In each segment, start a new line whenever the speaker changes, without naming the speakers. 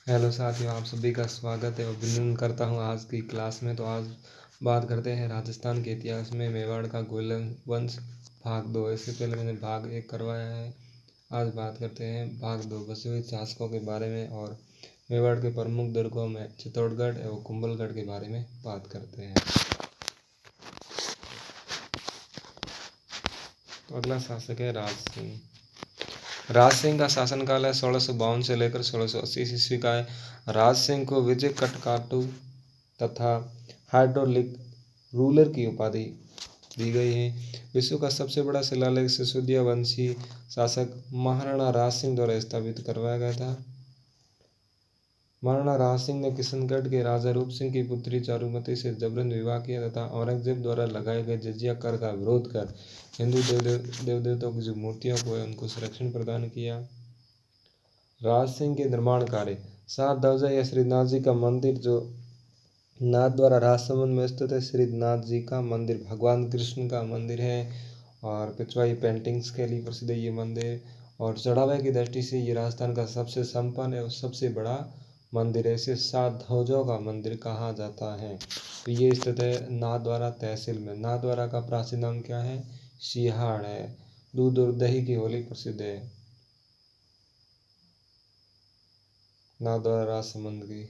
Hello साथियों, आप सभी का स्वागत है और अभिनंदन करता हूं आज की क्लास में। तो आज बात करते हैं राजस्थान के इतिहास में मेवाड़ का गोलन वंश भाग 2। इससे पहले मैंने भाग 1 करवाया है। आज बात करते हैं भाग 2 बसे हुए शासकों के बारे में और मेवाड़ के प्रमुख दुर्गों में चित्तौड़गढ़ एवं कुंभलगढ़ के बारे में बात करते हैं। तो अगला शासक है राज सिंह। राज सिंह का शासनकाल है 1652 से लेकर 1680 ईस्वी का है। राज सिंह को विजय कटकाटू तथा हाइड्रोलिक रूलर की उपाधि दी गई है। विश्व का सबसे बड़ा शिलालेख सिसोदिया वंशी शासक महाराणा राज सिंह द्वारा स्थापित करवाया गया था। महाराणा राज सिंह ने किशनगढ़ के राजा रूप सिंह की पुत्री चारुमती से जबरन विवाह किया तथा औरंगजेब द्वारा लगाए गए जजिया कर का विरोध कर हिंदू देव देवताओं की जो मूर्तियों को है उनको संरक्षण प्रदान किया। राज सिंह के निर्माण कार्य सात दवजा या श्रीनाथ जी का मंदिर जो नाथ द्वारा राजसमंद में स्थित है। श्रीनाथ जी का मंदिर भगवान कृष्ण का मंदिर है और पिछवाई पेंटिंग्स के लिए प्रसिद्ध है ये मंदिर। और चढ़ावे की दृष्टि से ये राजस्थान का सबसे संपन्न और सबसे बड़ा मंदिर है। इसे सात ध्वजों का मंदिर कहा जाता है। तो ये स्थित है नाथद्वारा तहसील में। नाथद्वारा का प्राचीन नाम क्या है? सिहाड़ है। दूध और दही की होली प्रसिद्ध है नाथद्वारा राजसमंद की।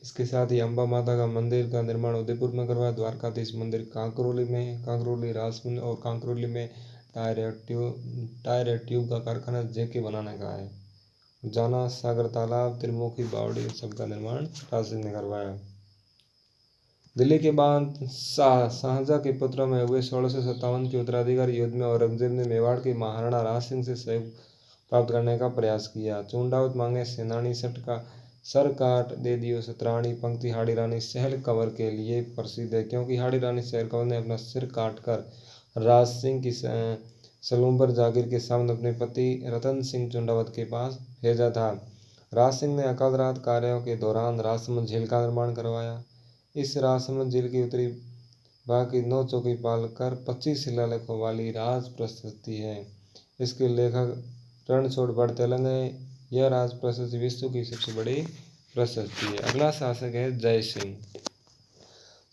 इसके साथ ही अम्बा माता का मंदिर का निर्माण उदयपुर में करवाया। द्वारकाधीश मंदिर कांकरोली में है। कांकरोली राजसमंद और कांकरोली में टायर ट्यूब का कारखाना जेके बनाने का है। जाना सागर तालाब त्रिमुखी बावड़ी सबका निर्माण राज सिंह ने करवाया। दिल्ली के बाद शाहजहां के पुत्रों में हुए 1657 के उत्तराधिकारी युद्ध में औरंगजेब ने मेवाड़ के महाराणा राज सिंह से सहयोग प्राप्त करने का प्रयास किया। चूंडावत मांगे सेनानी सट का सर काट दे दियो सतराणी पंक्ति हाड़ी रानी सहल कंवर के लिए प्रसिद्ध है, क्योंकि हाड़ी रानी सहल कंवर ने अपना सिर काट कर राज सिंह की सलूम्बर जागीर के सामने अपने पति रतन सिंह चुंडावत के पास भेजा था। राज सिंह ने अकाल रात कार्यों के दौरान राजसमंद झील का निर्माण करवाया। इस राजसमंद झील की उत्तरी भाग की 9 चौकी पालकर 25 शिलालेखों वाली राज प्रशस्ति है। इसके लेखक रणछोड़ बड़ तेलंग है। यह राज प्रशस्ति विश्व की सबसे बड़ी प्रशस्ति है। अगला शासक है जय सिंह,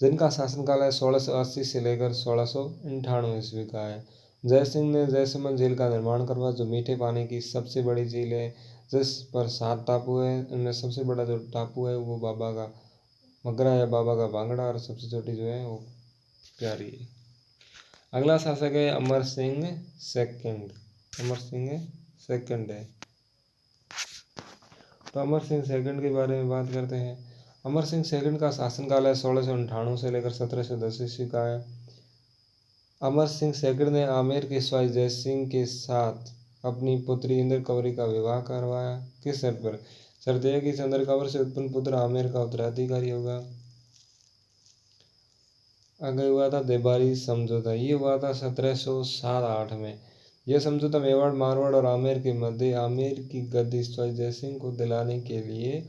जिनका शासनकाल है 1680 से लेकर 1698 ईस्वी का है। जय सिंह ने जयसमंद झील का निर्माण करवाया, जो मीठे पानी की सबसे बड़ी झील है, जिस पर 7 टापू है। इनमें सबसे बड़ा जो टापू है वो बाबा का मगरा है, बाबा का बांगड़ा, और सबसे छोटी जो है वो प्यारी है। अगला शासक है अमर सिंह सेकंड। अमर सिंह सेकंड है। तो अमर सिंह सेकंड के बारे में बात करते हैं। अमर सिंह सेकंड का शासनकाल है 1698 से लेकर 1710 ईस्वी का है। अमर सिंह सेकंड ने आमेर के स्वाई जय सिंह के साथ अपनी पुत्री इंद्र कंवरी का विवाह करवाया। किस शर्त पर? शर्त यह कि चंद्र कंवर से उत्पन्न पुत्र आमेर का उत्तराधिकारी होगा। आगे हुआ था देबारी समझौता। ये हुआ था 1707-8 में। यह समझौता मेवाड़ मारवाड़ और आमेर के मध्य आमेर की गद्दी स्वाई जय सिंह को दिलाने के लिए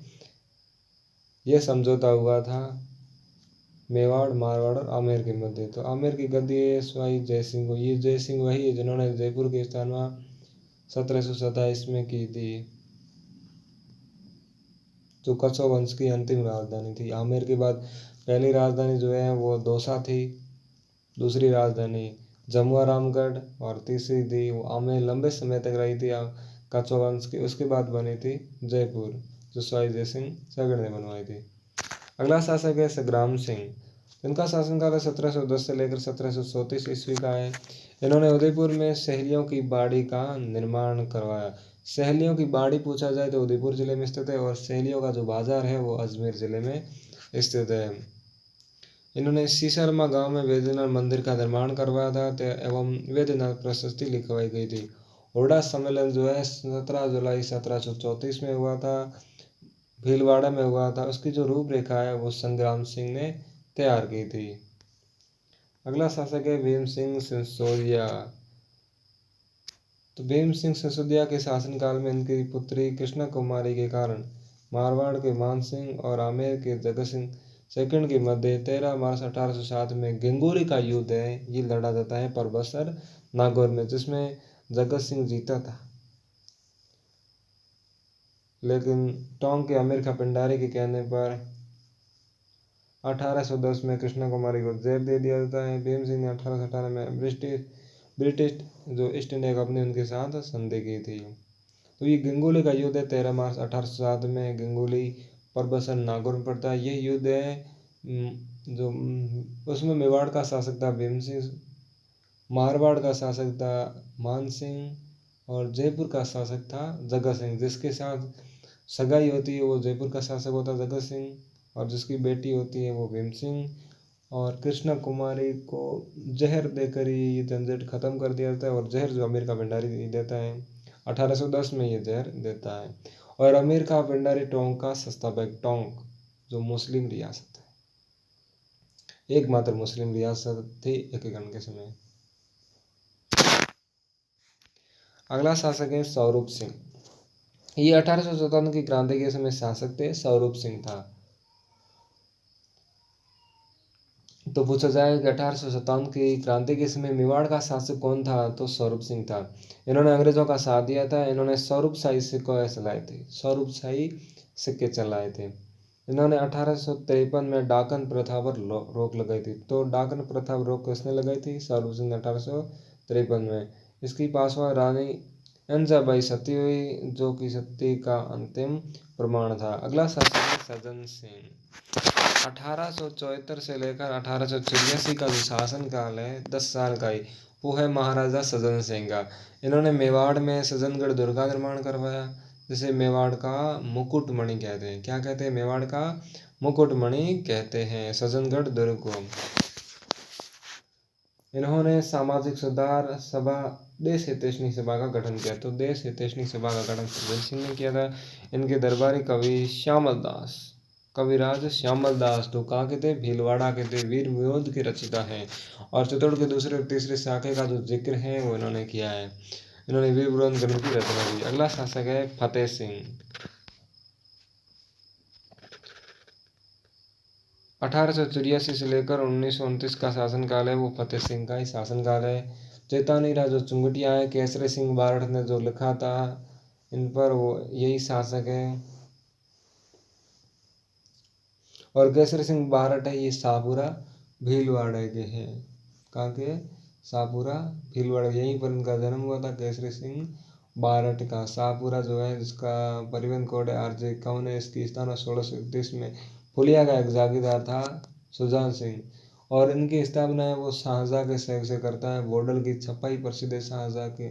यह समझौता हुआ था। मेवाड़ मारवाड़ और आमेर के मध्य। तो आमेर की गद्दी है स्वाई जय सिंह को। ये जय सिंह वही है जिन्होंने जयपुर की स्थापना 1727 में की थी, जो कच्छो वंश की अंतिम राजधानी थी। आमेर के बाद पहली राजधानी जो है वो दौसा थी, दूसरी राजधानी जमुआ रामगढ़ और तीसरी थी वो आमेर लंबे समय तक रही थी कच्छो वंश की। उसके बाद बनी थी जयपुर, जो स्वाई जय सिंह सगड़ ने बनवाई थी। अगला शासक है संग्राम सिंह, इनका शासनकाल 1710 से लेकर 1734 ईस्वी का है। इन्होंने उदयपुर में सहेलियों की बाड़ी का निर्माण करवाया। सहेलियों की बाड़ी पूछा जाए तो उदयपुर जिले में स्थित है और सहेलियों का जो बाजार है वो अजमेर जिले में स्थित है। इन्होंने सीसरमा गांव में वैद्यनाथ मंदिर का निर्माण करवाया था एवं वैद्यनाथ प्रशस्ति लिखवाई गई थी। ओरडा सम्मेलन जो है 17 जुलाई 1734 में हुआ था, भीलवाड़ा में हुआ था। उसकी जो रूपरेखा है वो संग्राम सिंह ने तैयार की थी। अगला शासक है भीम सिंह सिसोदिया। तो भीम सिंह सिसोदिया के शासनकाल में इनकी पुत्री कृष्णा कुमारी के कारण मारवाड़ के मान सिंह और आमेर के जगत सिंह सेकंड के मध्य 13 मार्च 1807 में गेंगोरी का युद्ध है ये लड़ा जाता है परबसर नागौर में, जिसमें जगत सिंह जीता था। लेकिन टोंक के अमीर खां पिंडारी के कहने पर 1810 में कृष्णा कुमारी को जेल दे दिया जाता है। भीम सिंह ने 1818 में ब्रिटिश जो ईस्ट इंडिया कंपनी उनके साथ संधि की थी। तो ये गंगोली का युद्ध है 13 मार्च 1807 में गंगोली परबसन नागौर में पड़ता है। ये युद्ध है जो उसमें मेवाड़ का शासक था भीम सिंह, मारवाड़ का शासक था मान सिंह और जयपुर का शासक था जगत सिंह। जिसके साथ सगाई होती है वो जयपुर का शासक होता है जगत सिंह और जिसकी बेटी होती है वो भीम सिंह। और कृष्णा कुमारी को जहर देकर ये झंझट खत्म कर दिया जाता है और जहर जो अमीर का भंडारी देता है 1810 में ये जहर देता है। और अमीर का भंडारी टोंक का संस्थापक, टोंक जो मुस्लिम रियासत है, एकमात्र मुस्लिम रियासत थी एकीकरण के समय। अगला शासक है स्वरूप सिंह। ये 1857 की क्रांति के समय शासक थे, स्वरूप सिंह था। तो पूछा जाए कि 1857 की क्रांति के समय मेवाड़ का शासक कौन था, तो स्वरूप सिंह था। इन्होंने अंग्रेजों का साथ दिया था। इन्होंने स्वरूपशाही सिक्के चलाए थे, स्वरूपशाही सिक्के चलाए थे। इन्होंने 1853 में डाकन प्रथा पर रोक लगाई थी। तो डाकन प्रथा पर रोक किसने लगाई थी, स्वरूप सिंह ने 1853 में। इसकी पासवान रानी अंजाबाई सती हुई, जो कि सती का अंतिम प्रमाण था। अगला शासक है सज्जन सिंह। 1874 से लेकर 1884 का जो शासन काल है 10 साल का ही, वो है महाराजा सज्जन सिंह का। इन्होंने मेवाड़ में सज्जनगढ़ दुर्ग का निर्माण करवाया, जिसे मेवाड़ का मुकुटमणि कहते हैं। क्या कहते हैं, मेवाड़ का मुकुटमणि कहते हैं सज्जनगढ़ दुर्ग को। इन्होंने सामाजिक सुधार सभा, देश हितैषणी सभा का गठन किया। तो देश हितैषणी सभा का गठन सज्जन सिंह ने किया था। इनके दरबारी कवि श्यामल दास, कविराज श्यामल दास, तो कहाँ के थे, भीलवाड़ा के थे, वीर विनोद के रचयिता हैं। और चित्तौड़ के दूसरे और तीसरे शाखे का जो जिक्र है वो इन्होंने किया है। इन्होंने वीर विनोद ग्रंथ की रचना की। अगला शासक है फतेह सिंह। 1884 से लेकर 1929 का शासनकाल है वो फतेह सिंह का ही शासनकाल है। चैतानी राजा चुंगटिया है, केसरी सिंह बारठ ने जो लिखा था इन पर, वो यही शासक है। और केसरी सिंह बारठ है ये शाहपुरा भीलवाड़ा के हैं। कहाँ के, शाहपुरा भीलवाड़ा, यहीं पर इनका जन्म हुआ था केसरी सिंह बारठ का। शाहपुरा जो है जिसका परिवहन कोड है RJ 51 है। इसकी स्थापना 1631 में फुलिया का एक जागीरदार था सुजान सिंह, और इनकी स्थापना है वो शाहजहाँ के सहयोग से करता है। बॉर्डर की छपाई प्रसिद्ध है शाहजहाँ के,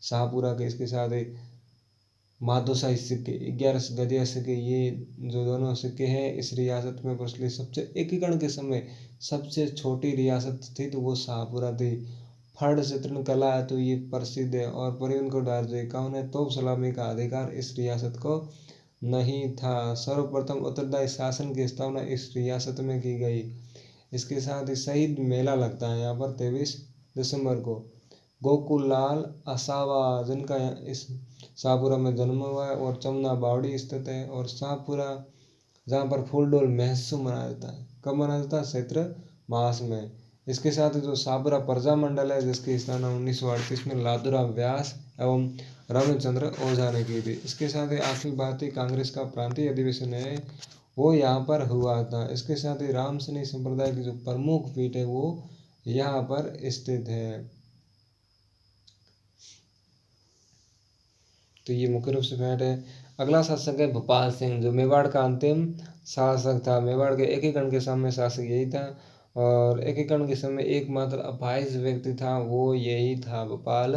शाहपुरा के। इसके साथ ही माधोशाही सिक्के, 11 गदिया सिक्के, ये जो दोनों सिक्के हैं इस रियासत में प्रचलित सबसे, एकीकरण के समय सबसे छोटी रियासत थी तो वो शाहपुरा थी। फर्ड चित्रण कला है तो ये प्रसिद्ध है। और परिवहन को डार्जे 51 है। तोप सलामी का अधिकार इस रियासत को नहीं था। सर्वप्रथम उत्तरदायी शासन की स्थापना इस रियासत में की गई। इसके साथ ही शहीद मेला लगता है यहाँ पर 23 दिसंबर को। गोकुल लाल असावा, जिनका इस शाहपुरा में जन्म हुआ है, और चमना बावड़ी स्थित है। और शाहपुरा जहाँ पर फूल डोल महोत्सव मनाया जाता है, कब मनाया जाता है, चैत्र मास में। इसके साथ ही जो शाहपुरा प्रजा मंडल है जिसकी स्थापना 1938 में लादूराम व्यास एवं रामचंद्र ओझा ने की थी। इसके साथ ही अखिल भारतीय कांग्रेस का प्रांतीय अधिवेशन है वो यहाँ पर हुआ था। इसके साथ ही रामसनी संप्रदाय की जो प्रमुख पीठ है वो यहाँ पर स्थित है। तो ये मुख्य रूप से पॉइंट है। अगला शासक है भोपाल सिंह, जो मेवाड़ का अंतिम शासक था। मेवाड़ के एकीकरण के समय शासक यही था, और एकीकरण के समय एकमात्र अपाहिज व्यक्ति था वो यही था, भोपाल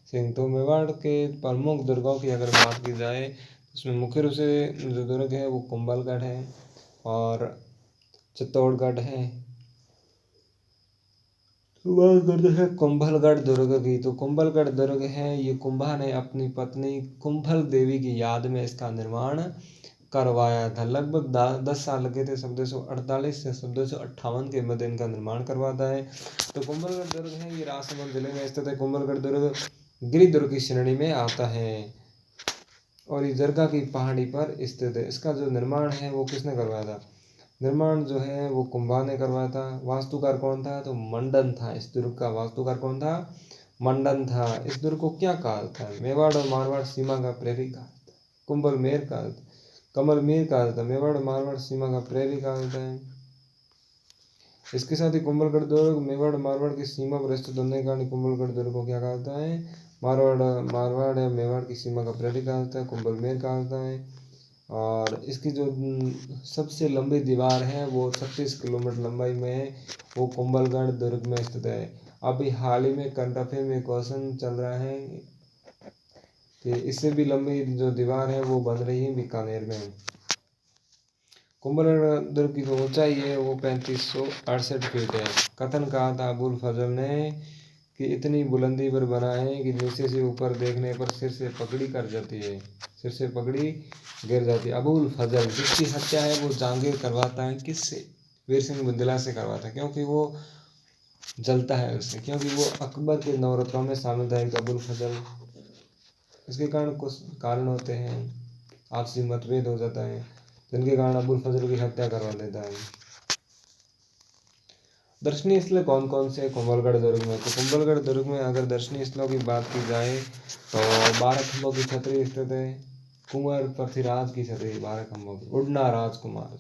सिंह। तो मेवाड़ के प्रमुख दुर्गों की अगर बात की जाए उसमें मुख्य रूप से जो दुर्ग है वो कुंभलगढ़ है और चित्तौड़गढ़ है। बात करते हैं कुंभलगढ़ दुर्ग की। तो कुंभलगढ़ दुर्ग है ये कुंभा ने अपनी पत्नी कुंभल देवी की याद में इसका निर्माण करवाया था। लगभग 10 साल लगे थे। 1748 से 1758 के मध्य इनका निर्माण करवाता है। तो कुंभलगढ़ दुर्ग है ये राजसमंद जिले में स्थित है। कुंभलगढ़ दुर्ग गिरिदुर्ग की श्रेणी में आता है और ये जरगा की पहाड़ी पर स्थित है। इसका जो निर्माण है वो किसने करवाया था, निर्माण जो है वो कुंभा ने करवाया था। वास्तुकार कौन था, तो मंडन था। इस दुर्ग का वास्तुकार कौन था, मंडन था। इस दुर्ग को क्या कहा था, मेवाड़ और मारवाड़ सीमा का प्रहरी कहा था। कुंभलमेर कहा जाता है, कमलमेर कहा जाता है, मेवाड़ मारवाड़ सीमा का प्रहरी कहा जाता है। इसके साथ ही कुंभलगढ़ दुर्ग मेवाड़ मारवाड़ की सीमा पर स्थित होने के कारण कुंभलगढ़ दुर्ग को क्या कहा जाता है, मारवाड़ या मेवाड़ की सीमा का प्रहरी कहा जाता है, कुंभलमेर कहा जाता है। और इसकी जो सबसे लंबी दीवार है वो 36 किलोमीटर लंबाई में है, वो कुंभलगढ़ दुर्ग में स्थित है। अभी हाल ही में करंट अफेयर में क्वेश्चन चल रहा है कि इससे भी लंबी जो दीवार है वो बन रही है बीकानेर में। कुंभलगढ़ दुर्ग की जो ऊंचाई है वो 3568 फीट है। कथन कहा था अबुल फजल ने कि इतनी बुलंदी पर बना है कि नीचे से ऊपर देखने पर सिर से पगड़ी कर जाती है, सिर से पगड़ी गिर जाती है। अबुल फजल जिसकी हत्या है वो जहांगीर करवाता है, किससे, वीर सिंह बुंदेला से करवाता है, क्योंकि वो जलता है उससे, क्योंकि वो अकबर के नवरत्नों में शामिल था एक अबुल फजल। इसके कारण कुछ कारण होते हैं, आपसी मतभेद हो जाता है, जिनके कारण अबुल फजल की हत्या करवा देता है। दर्शनीय स्थल कौन कौन से कुंभलगढ़ दुर्ग में, तो कुंभलगढ़ दुर्ग में अगर दर्शनीय स्थलों की बात की जाए तो 12 खंभों की छतरी स्थित है, कुंवर पृथ्वीराज की छतरी 12 खंभों की, उड़ना राजकुमार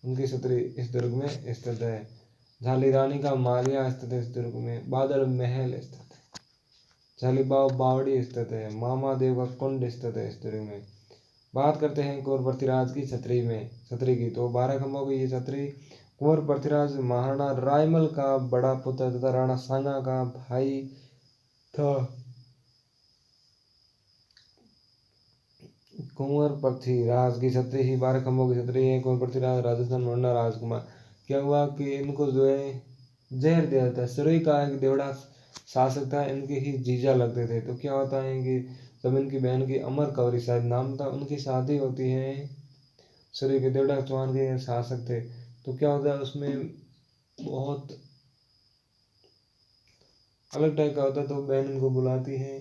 उनकी छतरी इस दुर्ग में स्थित है। झाली रानी का मालिया स्थित है इस दुर्ग में, बादल महल स्थित है, झालीबाव बावड़ी स्थित है, मामा देव का कुंड स्थित है इस दुर्ग में। बात करते हैं कुंवर पृथ्वीराज की छतरी की, तो 12 खंभों की ये छतरी कुंवर पृथ्वीराज महाराणा रायमल का बड़ा पुत्र तथा राणा सांगा का भाई था। कुंवर पृथ्वीराज की छतरी ही 12 खंभों की छतरी है। कुंवर पृथ्वीराज राजस्थान मुन्ना राजकुमार, क्या हुआ कि इनको जो है जहर दिया जाता है, सुरई का एक देवड़ा शासक था, इनके ही जीजा लगते थे। तो क्या होता है कि जब इनकी बहन की अमर कवरी शायद नाम था, उनकी शादी होती है, सुरई के देवड़ा चौहान के शासक थे, तो क्या होता है उसमें बहुत अलग टाइप का होता है। तो बहन इनको बुलाती है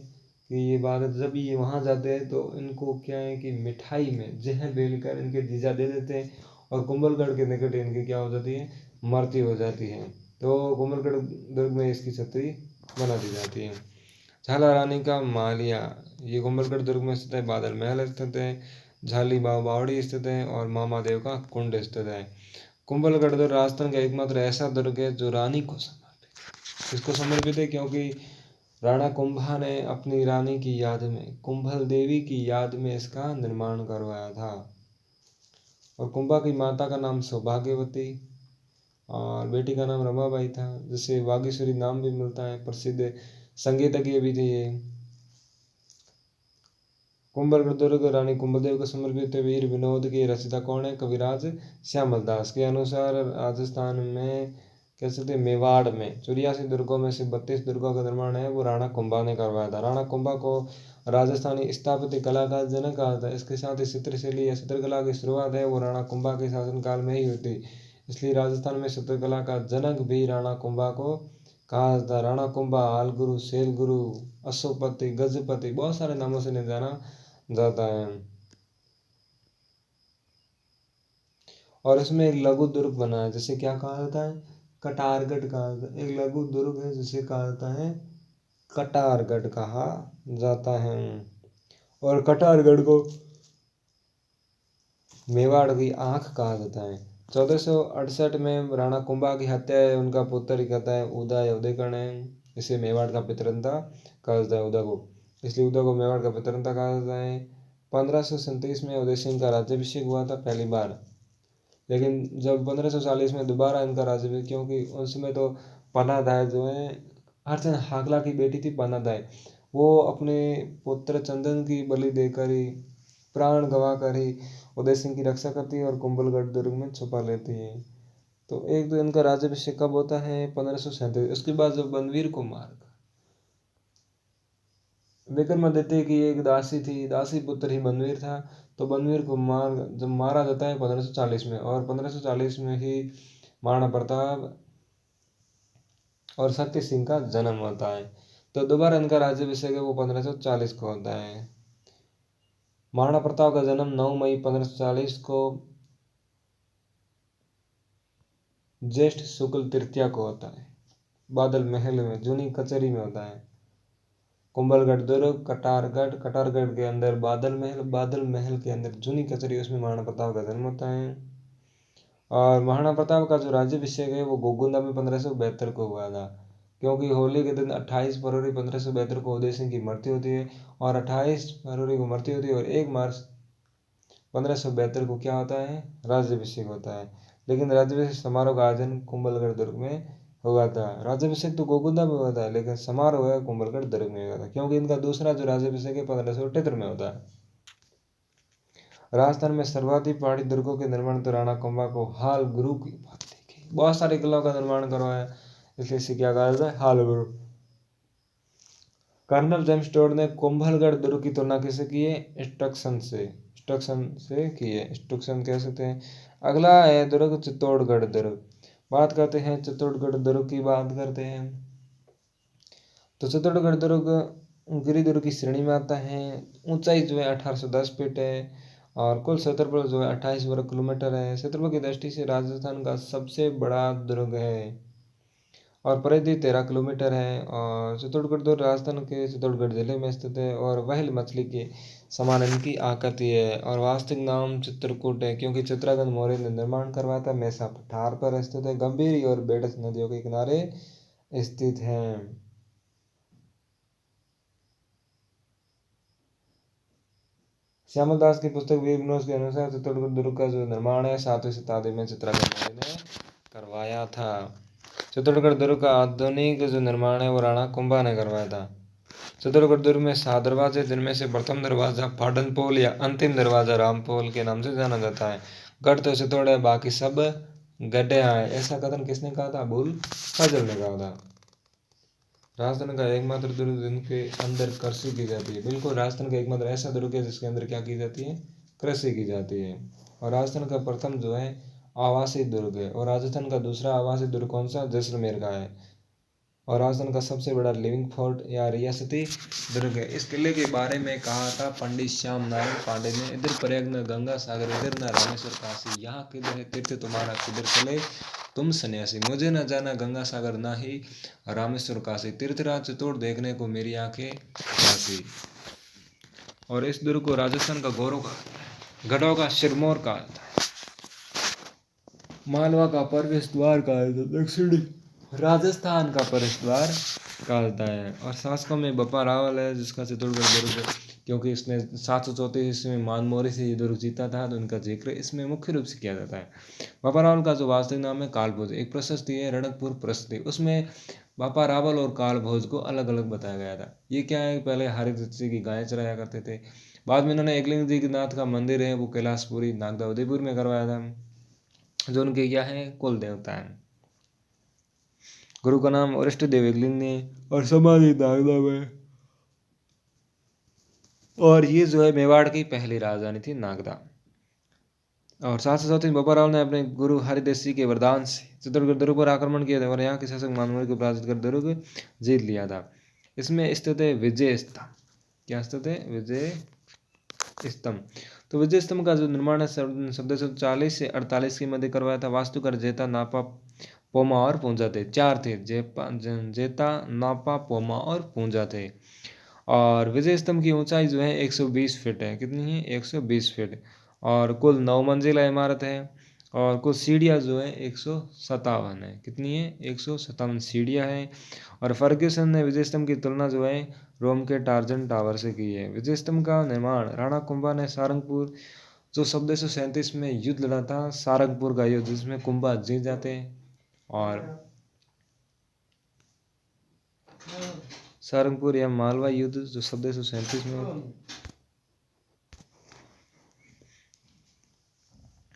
कि ये बात है, जब ये वहाँ जाते हैं तो इनको क्या है कि मिठाई में जहर बेल कर इनके जीजा दे देते हैं, और कुंभलगढ़ के निकट इनकी क्या हो जाती है, मृत्यु हो जाती है। तो कुंभलगढ़ दुर्ग में इसकी छतरी बना दी जाती है। झाला रानी का मालिया, ये कुंभलगढ़ दुर्ग में स्थित है, बादल महल स्थित है, झाली बावड़ी स्थित है, और मामा देव का कुंड स्थित है। कुंभलगढ़ दुर्ग राजस्थान का एकमात्र ऐसा दुर्ग है जो रानी को समर्पित, इसको समर्पित है क्योंकि राणा कुंभा ने अपनी रानी की याद में, कुंभल देवी की याद में इसका निर्माण करवाया था। और कुंभा की माता का नाम सौभाग्यवती और बेटी का नाम रमाबाई था, जिसे वागीश्वरी नाम भी मिलता है, प्रसिद्ध संगीतज्ञ भी थे ये। कुंभलगढ़ दुर्ग रानी कुंभदेव को समर्पित वीर विनोद की रचयिता कौन है, कविराज श्यामल दास के अनुसार राजस्थान में कह सकते मेवाड़ में 84 दुर्गों में से 32 दुर्गों का निर्माण है वो राणा कुंभा ने करवाया था। राणा कुंभा को राजस्थानी स्थापत्य कला का जनक कहा था। इसके साथ ही चित्रशैली या चित्रकला की शुरुआत है वो राणा कुंभा के शासनकाल में ही हुई थी, इसलिए राजस्थान में चित्रकला का जनक भी राणा कुंभा को कहा जाता। राणा कुंभा हालगुरु, शैलगुरु, अशोकपति, गजपति, बहुत सारे नामों से जाना जाता है। और इसमें एक लघु दुर्ग बना है जिसे क्या कहा जाता है, कटारगढ़ कहा जाता है। एक लघु दुर्ग है जिसे कहा जाता है कटारगढ़ कहा जाता है। और कटारगढ़ को मेवाड़ की आंख कहा जाता है। 1468 में राणा कुंभा की हत्या है उनका पुत्र ही कहता है उदय उदयकर्ण है, इसे मेवाड़ का पितरंता कहा जाता है उदय को, इसलिए उदय को मेवाड़ का पितरंता कहा जाता है। 1537 में उदय सिंह का राज्याभिषेक हुआ था पहली बार, लेकिन जब 1540 में दोबारा इनका राज्याभिषेक, क्योंकि उस समय तो पन्नादाय जो है हरचंद हाकला की बेटी थी पन्नादाय, वो अपने पुत्र चंदन की बलि देकर ही, प्राण गंवा कर ही उदय सिंह की रक्षा करती है और कुंभलगढ़ दुर्ग में छुपा लेती है। तो एक तो इनका राज्याभिषेक कब होता है, 1537। उसके बाद जब बनवीर को मार विक्रमादित्य की एक दासी थी, दासी पुत्र ही बनवीर था, तो बनवीर को जब मारा जाता है 1540 में, और 1540 में ही महाराणा प्रताप और सत्य सिंह का जन्म होता है। तो दोबारा इनका राज्याभिषेक है वो 1540 को होता है। महाराणा प्रताप का जन्म 9 मई 1540 को ज्येष्ठ शुक्ल तृतीया को होता है, बादल महल में जूनी कचहरी में होता है। कुंभलगढ़ दुर्ग, कटारगढ़ के अंदर बादल महल के अंदर जूनी कचहरी, उसमें महाराणा प्रताप का जन्म होता है। और महाराणा प्रताप का जो राज्याभिषेक है वो गोगुंदा में 1572 को हुआ था, क्योंकि होली के दिन 28 फरवरी 1572 को उदय सिंह की मृत्यु होती है, और 28 फरवरी को मृत्यु होती है, और 1 मार्च 1572 को क्या होता है, राज्याभिषेक होता है। लेकिन राज्याभिषेक समारोह का आयोजन कुंभलगढ़ दुर्ग में हुआ था। राज्याभिषेक तो गोगुंदा में हुआ था, लेकिन समारोह है कुंभलगढ़ दुर्ग में हुआ था, क्योंकि इनका दूसरा जो राज्याभिषेक है 1578 में होता है। राजस्थान में सर्वाधिक पहाड़ी दुर्गों के निर्माण तो राणा कुंभा को हाल गुरु की बात देखी, बहुत सारे किलों का निर्माण करवाया, इसलिए इसे क्या कहा जाता है, हाल गुरु। कर्नल जेम्स टोड ने कुंभलगढ़ दुर्ग की तुलना किससे की है, इंस्ट्रक्शन से की है, इंस्ट्रक्शन कह सकते हैं। अगला है दुर्ग चित्तौड़गढ़ दुर्ग। बात करते हैं चित्तौड़गढ़ दुर्ग की, बात करते हैं तो चित्तौड़गढ़ दुर्ग गिरिदुर्ग की श्रेणी में आता है। ऊंचाई जो है 1810 फीट है, और कुल क्षेत्रफल जो है 28 वर्ग किलोमीटर है। क्षेत्रफल की दृष्टि से राजस्थान का सबसे बड़ा दुर्ग है, और परिधि 13 किलोमीटर है। और चित्तौड़गढ़ दुर्ग राजस्थान के चित्तौड़गढ़ जिले में स्थित है, और व्हेल मछली के समान इनकी आकृति है, और वास्तविक नाम चित्रकूट है, क्योंकि चित्रांगद मौर्य ने निर्माण करवाया था। मैसा पठार पर स्थित है, गंभीरी और बेडस नदियों के किनारे स्थित है। श्यामल दास की पुस्तक वीर मनोज के अनुसार चित्तौड़गढ़ दुर्ग का जो निर्माण है 7वीं शताब्दी में चित्रांगद मौर्य ने करवाया था। चित्तौड़गढ़ दुर्ग का आधुनिक जो निर्माण है वो राणा कुंभा ने करवाया था। चित्तौड़गढ़ दुर्ग में 7 दरवाजे, जिनमें से प्रथम दरवाजा फाडनपोल या अंतिम दरवाजा रामपोल के नाम से जाना जाता है। गढ़ तो चित्तौड़ है, बाकी सब गड्ढे हैं, ऐसा कथन किसने कहा था, अबुल फजल ने कहा था। राजस्थान का एकमात्र दुर्ग जिनके अंदर कृषि की जाती है, बिल्कुल राजस्थान का एकमात्र ऐसा दुर्ग है जिसके अंदर क्या की जाती है, कृषि की जाती है। और राजस्थान का प्रथम जो है आवासीय दुर्ग है, और राजस्थान का दूसरा आवासीय दुर्ग कौन सा, जैसलमेर का है। और राजस्थान का सबसे बड़ा लिविंग फोर्ट या रियासती दुर्ग है। इस किले के बारे में कहा था पंडित श्याम नारायण पांडे ने, इधर प्रयाग न गंगा सागर, इधर न रामेश्वर काशी, यहाँ किधर है तीर्थ तुम्हारा, किधर चले तुम सन्यासी, मुझे न जाना गंगा सागर ना ही रामेश्वर काशी, तीर्थराज चित्तौड़ देखने को मेरी आंखें प्यासी। और इस दुर्ग को राजस्थान का गौरव कहा, गढ़ों का सिरमौर कहा जाता है, मालवा का प्रवेश द्वार कहा जाता है, दक्षिणी राजस्थान का प्रवेश द्वार कहा जाता है। और शासकों में बप्पा रावल है, जिसका चित्तौड़गढ़ दुर्ग, क्योंकि इसने 734 ईस्वी में मानमोरी से ये दुर्ग जीता था, तो इनका जिक्र इसमें मुख्य रूप से किया जाता है। बप्पा रावल का जो वास्तविक नाम है कालभोज, एक प्रशस्ति है रणकपुर प्रशस्ति, उसमें बापा रावल और कालभोज को अलग अलग बताया गया था। ये क्या है, पहले हरिदत्त जी की गायें चराया करते थे, बाद में इन्होंने एकलिंग जी नाथ का मंदिर है वो कैलाशपुरी नागदा उदयपुर में करवाया था, जो उनके क्या है कुल देवता है। गुरु का नाम वरिष्ठ देव एकलिंग ने, और समाधि नागदा में, और ये जो है मेवाड़ की पहली राजधानी थी नागदा। और 734 बप्पा रावल ने अपने गुरु हरिदेव के वरदान से चित्तौड़गढ़ दुर्ग पर आक्रमण किया था, और यहाँ के शासक मानमोरी को पराजित कर दुर्ग जीत लिया था। इसमें स्थित है विजय स्तंभ, क्या स्थित है, विजय स्तंभ। तो विजय स्तंभ का जो निर्माण है 1740 से 48 के मध्य करवाया था। वास्तुकार जेता, नापा, पोमा और पूंजा थे, 4 थे, जेता, नापा, पोमा और पूंजा थे। और विजय स्तंभ की ऊंचाई जो है 120 फीट है, कितनी है, 120 फीट, और कुल 9 मंजिला इमारत है, और कुल सीढ़ियाँ जो है 157 है, कितनी है, 157 सीढ़ियाँ हैं। और फर्ग्यूसन ने विजय स्तंभ की तुलना जो है रोम के टार्जन टावर से की है। विजय स्तंभ का निर्माण राणा कुंभा ने सारंगपुर जो 1737 में युद्ध लड़ा था, सारंगपुर का युद्ध, जिसमें कुंभा जीत जाते हैं, और सारंगपुर या मालवा युद्ध जो 1737 में,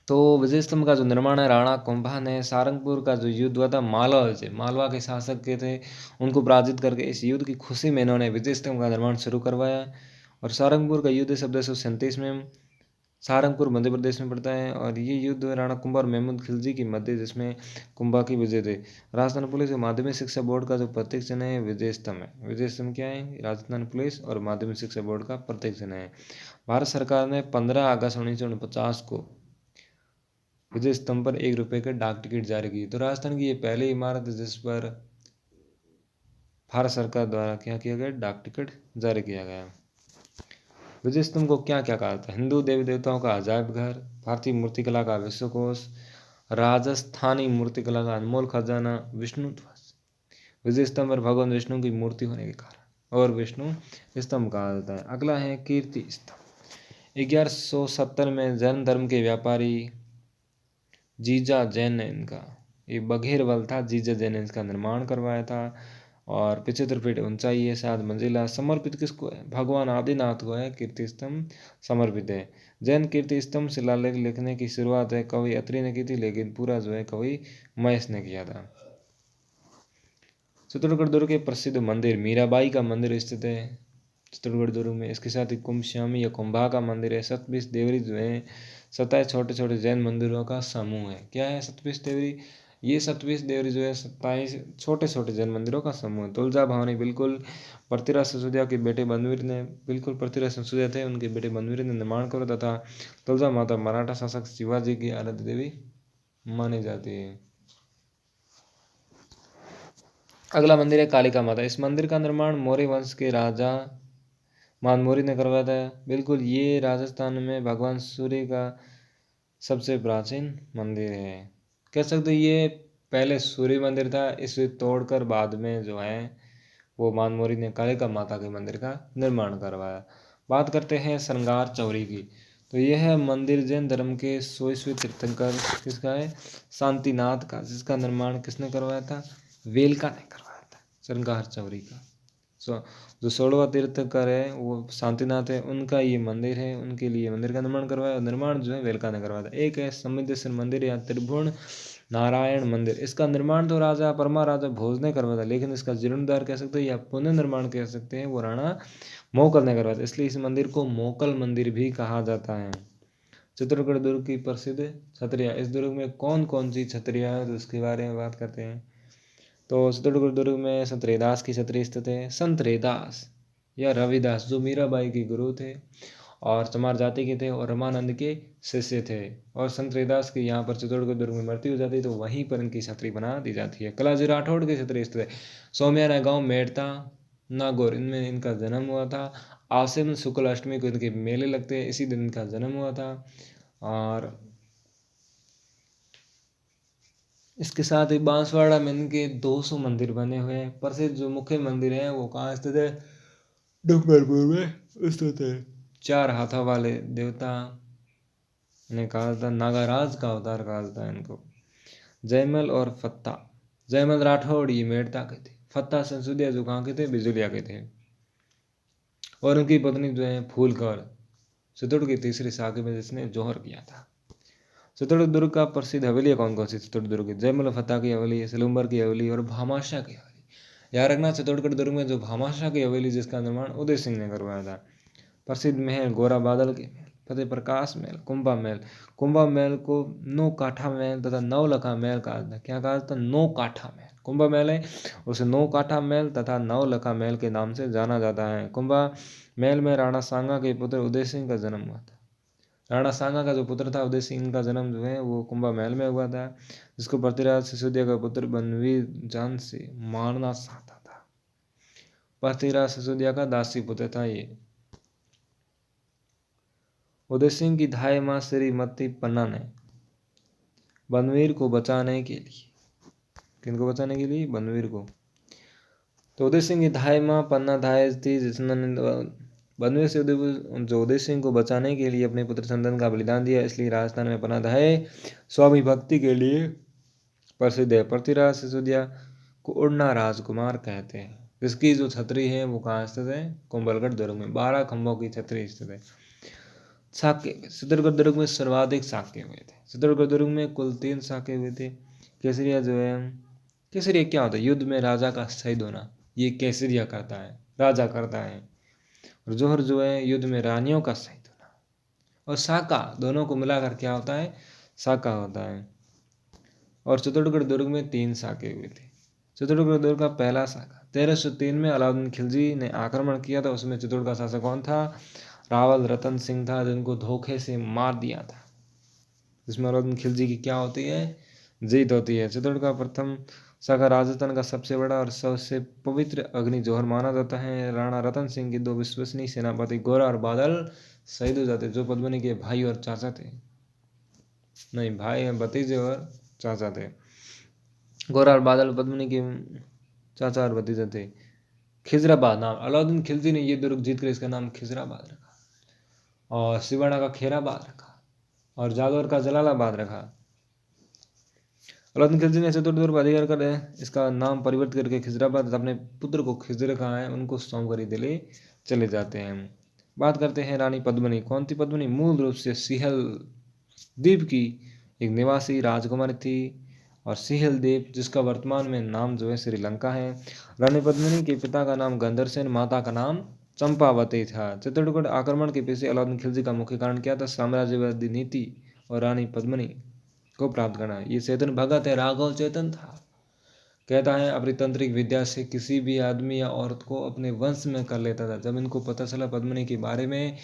तो विजय स्तंभ का जो निर्माण है राणा कुंभा ने सारंगपुर का जो युद्ध हुआ था मालवा से, मालवा के शासक के थे, उनको पराजित करके इस युद्ध की खुशी में इन्होंने विजय स्तंभ का निर्माण शुरू करवाया। और सारंगपुर का युद्ध 1737 में, सारंगपुर मध्य प्रदेश में पड़ता है, और ये युद्ध राणा कुंभा और महमूद खिलजी की मध्य, जिसमें कुंभा की विजय थे। राजस्थान पुलिस और माध्यमिक शिक्षा बोर्ड का जो प्रतीक चिन्ह है विजय स्तंभ है। विजय स्तंभ क्या है, राजस्थान पुलिस और माध्यमिक शिक्षा बोर्ड का प्रतीक चिन्ह है। भारत सरकार ने 15 अगस्त 1949 को विजय स्तंभ पर 1 रुपये के डाक टिकट जारी की। तो राजस्थान की ये पहली इमारत है जिस पर भारत सरकार द्वारा क्या किया गया, डाक टिकट जारी किया गया। विजय स्तंभ को क्या क्या कहा था, हिंदू देवी देवताओं का अजायब घर, भारतीय मूर्तिकला का विश्वकोश, राजस्थानी मूर्तिकला का अनमोल खजाना, विष्णु ध्वज। विजय स्तंभ पर भगवान विष्णु की मूर्ति होने के कारण और विष्णु स्तंभ कहा जाता है। अगला है कीर्ति स्तंभ। 1170 में जैन धर्म के व्यापारी जीजा जैन ने इनका, ये बघेरवल था, जीजा जैन ने इसका निर्माण करवाया था और 75 फीट ऊंचाई है, 7 मंजिला। समर्पित किसको है, भगवान आदिनाथ को है कीर्ति स्तंभ समर्पित है। जैन कीर्ति स्तंभ शिलालेख लिखने की शुरुआत है कवि अत्रि ने की थी, लेकिन पूरा जो है कवि महेश ने किया था। चित्तौड़गढ़ दुर्ग के प्रसिद्ध मंदिर, मीराबाई का मंदिर स्थित है चित्तौड़गढ़ दुर्ग में। इसके साथ ही कुंभश्यामी या कुंभा का मंदिर है। सतपीस देवरी जो है 27 छोटे छोटे जैन मंदिरों का समूह है। क्या है सतपीस देवरी, ये सतपीस देवरी जो है 27 छोटे छोटे जैन मंदिरों का समूह है। तुलजा भवानी बिल्कुल पृथ्वीराज सिसोदिया के बेटे बनवीर ने, बिल्कुल पृथ्वीराज सिसोदिया थे, उनके बेटे बनवीर ने निर्माण करा तथा तुलजा माता मराठा शासक शिवाजी की आराध्य देवी मानी जाती है। अगला मंदिर है कालिका माता। इस मंदिर का निर्माण मौर्य वंश के राजा मानमोरी ने करवाया था। बिल्कुल ये राजस्थान में भगवान सूर्य का सबसे प्राचीन मंदिर है। कह सकते ये पहले सूर्य मंदिर था, इसे तोड़कर बाद में जो है वो मानमोरी ने कालिका माता के मंदिर का निर्माण करवाया। बात करते हैं श्रृंगार चौरी की। तो यह है मंदिर जैन धर्म के 100वें तीर्थंकर किसका है, शांतिनाथ का, जिसका निर्माण किसने करवाया था, वेलका ने करवाया था, श्रृंगार चौरी का। जो 16वां तीर्थंकर है वो शांतिनाथ है, उनका ये मंदिर है, उनके लिए मंदिर का निर्माण करवाया। निर्माण जो है वेलका ने करवाया था। एक है समुद्रेश्वर मंदिर या त्रिभुवन नारायण मंदिर। इसका निर्माण तो राजा परमा राजा भोज ने करवाया था, लेकिन इसका जीर्णोद्धार कह सकते हैं या पुनर्निर्माण कह सकते हैं वो राणा मोकल ने करवाया था, इसलिए इस मंदिर को मोकल मंदिर भी कहा जाता है। चित्तौड़गढ़ दुर्ग की प्रसिद्ध छतरियाँ। इस दुर्ग में कौन कौन सी छतरियाँ हैं तो उसके बारे में बात करते हैं। तो चित्तौड़गढ़ दुर्ग में संत रैदास की छतरी स्थित है। संत रैदास या रविदास जो मीराबाई के गुरु थे और चमार जाति के थे और रमानंद के शिष्य थे, और संत रैदास की यहाँ पर चित्तौड़गढ़ दुर्ग में मृत्यु हो जाती है तो वहीं पर इनकी छतरी बना दी जाती है। कलाजी राठौड़ की छतरी स्थित है। सोम्याना गांव मेड़ता नागौर, इनमें इनका जन्म हुआ था। आसिन शुक्ल अष्टमी को इनके मेले लगते हैं, इसी दिन इनका जन्म हुआ था। और इसके साथ ही बांसवाड़ा में इनके 200 मंदिर बने हुए हैं। प्रसिद्ध जो मुख्य मंदिर है वो कहाँ स्थित है, डूंगरपुर में स्थित है। 4 हाथों वाले देवता ने कहा था, नागाराज का अवतार कहा था इनको। जयमल और फत्ता, जयमल राठौड़ ये मेड़ता के थे, फत्ता संसुदिया जो कहाँ के थे, बिजुलिया के थे, और उनकी पत्नी जो है फूलकर चित्तौड़ की तीसरी शाखा में जिसने जौहर किया था। चित्तौड़ दुर्ग का प्रसिद्ध हवेली कौन कौन सी, चित्तौड़ दुर्ग की जयमल फत्ता की हवेली, सिलुम्बर की हवेली और भामाशाह की हवेली। याद रखना चित्तौड़गढ़ दुर्ग में जो भामाशाह की हवेली जिसका निर्माण उदय सिंह ने करवाया था। प्रसिद्ध महल गोरा बादल के महल, फतेह प्रकाश महल, कुंभा महल। कुंभा महल को 9 काठा महल तथा 9 लखा महल कहा था। क्या कहा था, 9 काठा महल। कुंभा महल है उसे 9 काठा महल तथा 9 लखा महल के नाम से जाना जाता है। कुंभा महल में राणा सांगा के पुत्र उदय सिंह का जन्म हुआ था। राणा सांगा का जो पुत्र था उदय सिंह का जन्म जो है वो कुंभा महल में हुआ था, जिसको पृथ्वीराज सिसोदिया का पुत्र बनवीर जान से मारना चाहता था। पृथ्वीराज सिसोदिया का दासी पुत्र था ये। उदय सिंह की धाय मां श्रीमती पन्ना ने बनवीर को बचाने के लिए, किनको बचाने के लिए, बनवीर को। तो उदय सिंह की धाय मां पन्ना धाय थी जिसने बनवीर से जो उदय सिंह को बचाने के लिए अपने पुत्र संतान का बलिदान दिया, इसलिए राजस्थान में पन्ना धाय स्वामी भक्ति के लिए प्रसिद्ध है। पृथ्वीराज सिसोदिया को उड़ना राजकुमार कहते हैं। इसकी जो छतरी है वो कहाँ स्थित है, कुंभलगढ़ दुर्ग में। 12 खंभों की छतरी स्थित है। साके, चित्तौड़गढ़ दुर्ग में सर्वाधिक साके हुए थे। चित्तौड़गढ़ दुर्ग में कुल 3 साके हुए थे। केसरिया जो है, केसरिया क्या होता है, युद्ध में राजा का शहीद होना, ये केसरिया करता है, राजा करता है। और जोहर जो है युद्ध में रानियों का शहीद होना। और साका दोनों को मिलाकर क्या होता है, साका होता है। और चित्तौड़गढ़ दुर्ग में 3 साके हुए थे। चित्तौड़गढ़ दुर्ग का पहला साका 1303 में अलाउद्दीन खिलजी ने आक्रमण किया था। उसमें चित्तौड़ का शासक कौन था, रावल रतन सिंह था, जिनको धोखे से मार दिया था। इसमें अलाउद्दीन खिलजी की क्या होती है, जीत होती है। चित्तौड़ का प्रथम शाखा राजस्थान का सबसे बड़ा और सबसे पवित्र अग्नि जौहर माना जाता है। राणा रतन सिंह के 2 विश्वसनीय सेनापति गोरा और बादल शहीद हो जाते, जो पद्मिनी के भाई और चाचा थे। नहीं, भाई भतीजे और चाचा थे। गोरा और बादल पद्मिनी के चाचा और भतीजे थे। खिजराबाद नाम, अलाउद्दीन खिलजी ने ये दुर्ग जीत कर इसका नाम खिजराबाद रखा, और सिवाड़ा का खेराबाद रखा, और जालौर का जलालाबाद रखा। अलाउद्दीन खिलजी ने चित्तौड़ पर अधिकार कर इसका नाम परिवर्तित करके खिजराबाद, अपने पुत्र को खिजर कहा है उनको सौंप कर दिल्ली चले जाते हैं। बात करते हैं रानी पद्मिनी। कौन थी पद्मिनी? मूल रूप से सिहल द्वीप की एक निवासी राजकुमारी थी, और सिहल द्वीप जिसका वर्तमान में नाम जो है श्रीलंका है। रानी पद्मिनी के पिता का नाम गंधरसेन, माता का नाम चंपावती था। चित्तौड़गढ़ आक्रमण के पीछे अलाउद्दीन खिलजी का मुख्य कारण क्या था? साम्राज्यवादी नीति और रानी पद्मिनी को प्राप्त करना। ये चेतन भगत है, राघव चेतन था। कहता है अपनी तंत्रिक विद्या से किसी भी आदमी या औरत को अपने वंश में कर लेता था। जब इनको पता चला पद्मिनी के बारे में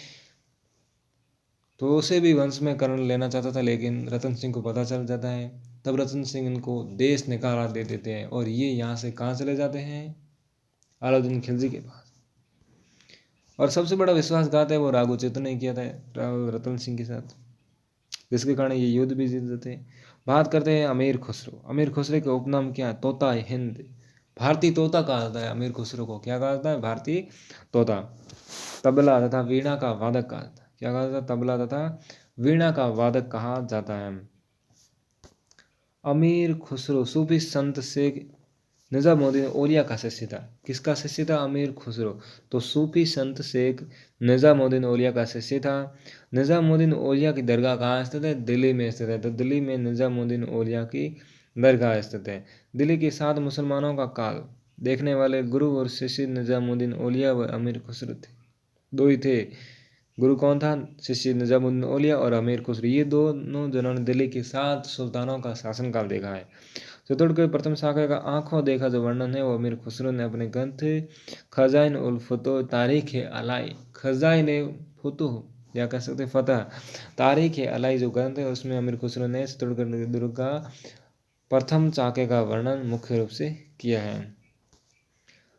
तो उसे भी वंश में कर लेना चाहता था, लेकिन रतन सिंह को पता चल जाता है। तब रतन सिंह इनको देश निकाला दे देते हैं, और ये यहाँ से कहाँ चले जाते हैं? अलाउद्दीन खिलजी के पास। और सबसे बड़ा विश्वासघात है वो राघव चेतन ने किया था रतन सिंह के साथ, जिसके कारण ये युद्ध भी जीत जाते हैं। बात करते हैं अमीर खुसरो। अमीर खुसरो का उपनाम क्या है? तोता हिंद, भारतीय तोता कहा जाता है अमीर खुसरो को। क्या कहा जाता है? भारतीय तोता। तबला तथा वीणा का वादक कहा जाता है। क्या कहा जाता है? तबला तथा वीणा का वादक कहा जाता है। अमीर खुसरो सूफी संत शेख निजामुद्दीन औलिया का शिष्य था। किसका शिष्य था? अमीर खुसरो। तो सूफी संत शेख निजामुद्दीन औलिया का शिष्य था। निजामुद्दीन औलिया की दरगाह कहाँ स्थित है? दिल्ली में स्थित है। तो दिल्ली में निजामुद्दीन औलिया की दरगाह स्थित है। दिल्ली के 7 मुसलमानों का काल देखने वाले गुरु और शिष्य निजामुद्दीन औलिया व अमीर खुसरो थे। 2 ही थे। गुरु कौन था? शिष्य निजामुद्दीन औलिया और अमीर खुसरो। ये दोनों जिन्होंने दिल्ली के 7 सुल्तानों का शासनकाल देखा है। चित्तौड़गढ़ की प्रथम शाखा का आंखों देखा जो वर्णन है वो अमीर खुसरो ने अपने ग्रंथ खजाइन उल फतह तारीख अलाई, खजाइन फतह या कह सकते फतह तारीख अलाई जो ग्रंथ है उसमें अमीर खुसरो ने चित्तौड़गढ़ दुर्ग का प्रथम चाके का वर्णन मुख्य रूप से किया है।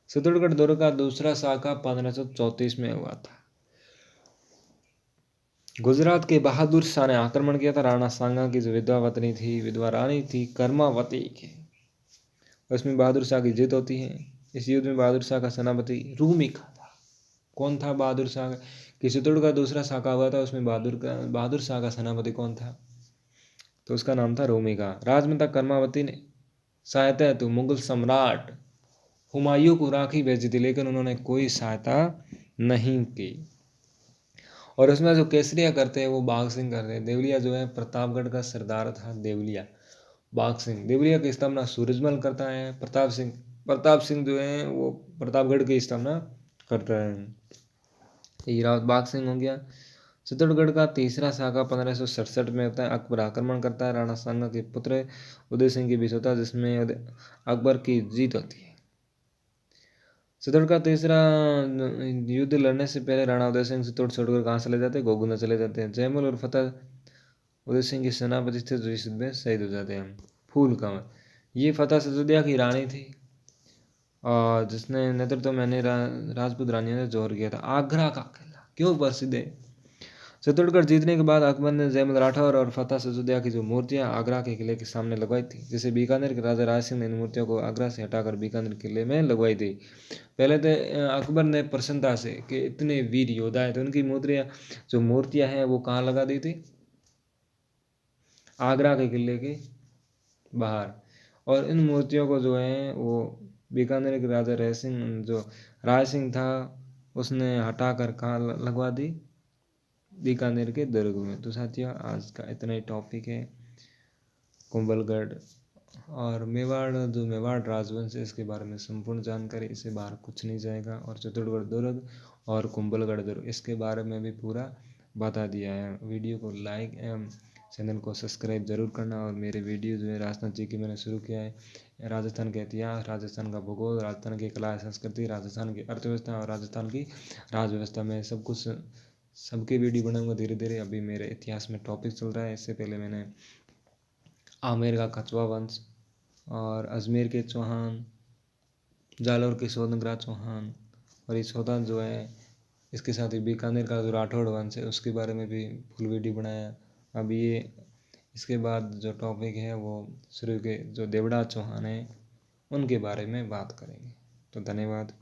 चित्तौड़गढ़ दुर्ग का दूसरा शाखा 1534 में हुआ था। गुजरात के बहादुर शाह ने आक्रमण किया था। राणा सांगा की जो विधवा रानी थी कर्मावती के, उसमें बहादुर शाह की जीत होती है। इस युद्ध में बहादुर शाह का सेनापति रूमिका था। कौन था बहादुर शाह? कि चित्तौड़गढ़ का दूसरा शाखा हुआ था, उसमें बहादुर शाह का सेनापति कौन था? तो उसका नाम था रूमिका। राजमाता कर्मावती ने सहायता हेतु मुगल सम्राट हुमायूं को राखी भेजी थी, लेकिन उन्होंने कोई सहायता नहीं की। और उसमें जो केसरिया करते हैं वो बाघ सिंह करते हैं। देवलिया जो है प्रतापगढ़ का सरदार था देवलिया, बाघ सिंह। देवलिया की स्थापना सूरजमल करता है। प्रताप सिंह जो है वो प्रतापगढ़ की स्थापना करता है। ये रावत बाघ सिंह हो गया। चित्तौड़गढ़ का तीसरा शाखा 1567 में होता है। अकबर आक्रमण करता है। राणा सांगा के पुत्र उदय सिंह के बीच होता है, जिसमें अकबर की जीत होती है। चित्तौड़ का तीसरा युद्ध लड़ने से पहले राणा उदय सिंह चित्तौड़ छोड़कर कहाँ चले जाते हैं? गोगुंदा चले जाते हैं। जयमल और फतेह उदय सिंह के सेनापति थे, जो इस युद्ध में शहीद हो जाते हैं। फूल कंवर, ये फतेह सिद्धोदिया की रानी थी, और जिसने नेतृत्व में राजपूत रानियों ने जोर किया था। आगरा का किला क्यों प्रसिद्ध है? चित्तौड़गढ़ जीतने के बाद अकबर ने जयमल राठौर और फतेह सिद्धोदिया की जो मूर्तियां आगरा के किले के सामने लगवाई थी, जिसे बीकानेर के राजा राय सिंह ने इन मूर्तियों को आगरा से हटाकर बीकानेर किले में लगवाई थी। पहले तो अकबर ने प्रसन्नता से कि इतने वीर योद्धा है, तो उनकी मूर्तियां हैं वो कहाँ लगा दी थी? आगरा के किले के बाहर। और इन मूर्तियों को जो है वो बीकानेर के राजा राय सिंह था उसने हटाकर कहाँ लगवा दी? बीकानेर के दुर्ग में। तो साथियों आज का इतना ही टॉपिक है। कुंभलगढ़ और मेवाड़ राजवंश है, इसके बारे में संपूर्ण जानकारी, इससे बाहर कुछ नहीं जाएगा। और चित्तौड़गढ़ दुर्ग और कुंभलगढ़ दुर्ग इसके बारे में भी पूरा बता दिया है। वीडियो को लाइक एवं चैनल को सब्सक्राइब जरूर करना। और मेरे वीडियो जो है राजस्थान जी की मैंने शुरू किया है, राजस्थान का इतिहास, राजस्थान का भूगोल, राजस्थान की कला संस्कृति, राजस्थान की अर्थव्यवस्था और राजस्थान की राजव्यवस्था में सब कुछ सबके वीडियो बनाऊंगा धीरे धीरे। अभी मेरे इतिहास में टॉपिक चल रहा है। इससे पहले मैंने आमेर का कछुआ वंश, और अजमेर के चौहान, जालौर के स्वतंत्रता चौहान, और ये चौथा जो है इसके साथ ही बीकानेर का जो राठौड़ वंश है उसके बारे में भी फुल वीडियो बनाया। अब ये इसके बाद जो टॉपिक है वो शुरू के जो देवड़ा चौहान है उनके बारे में बात करेंगे। तो धन्यवाद।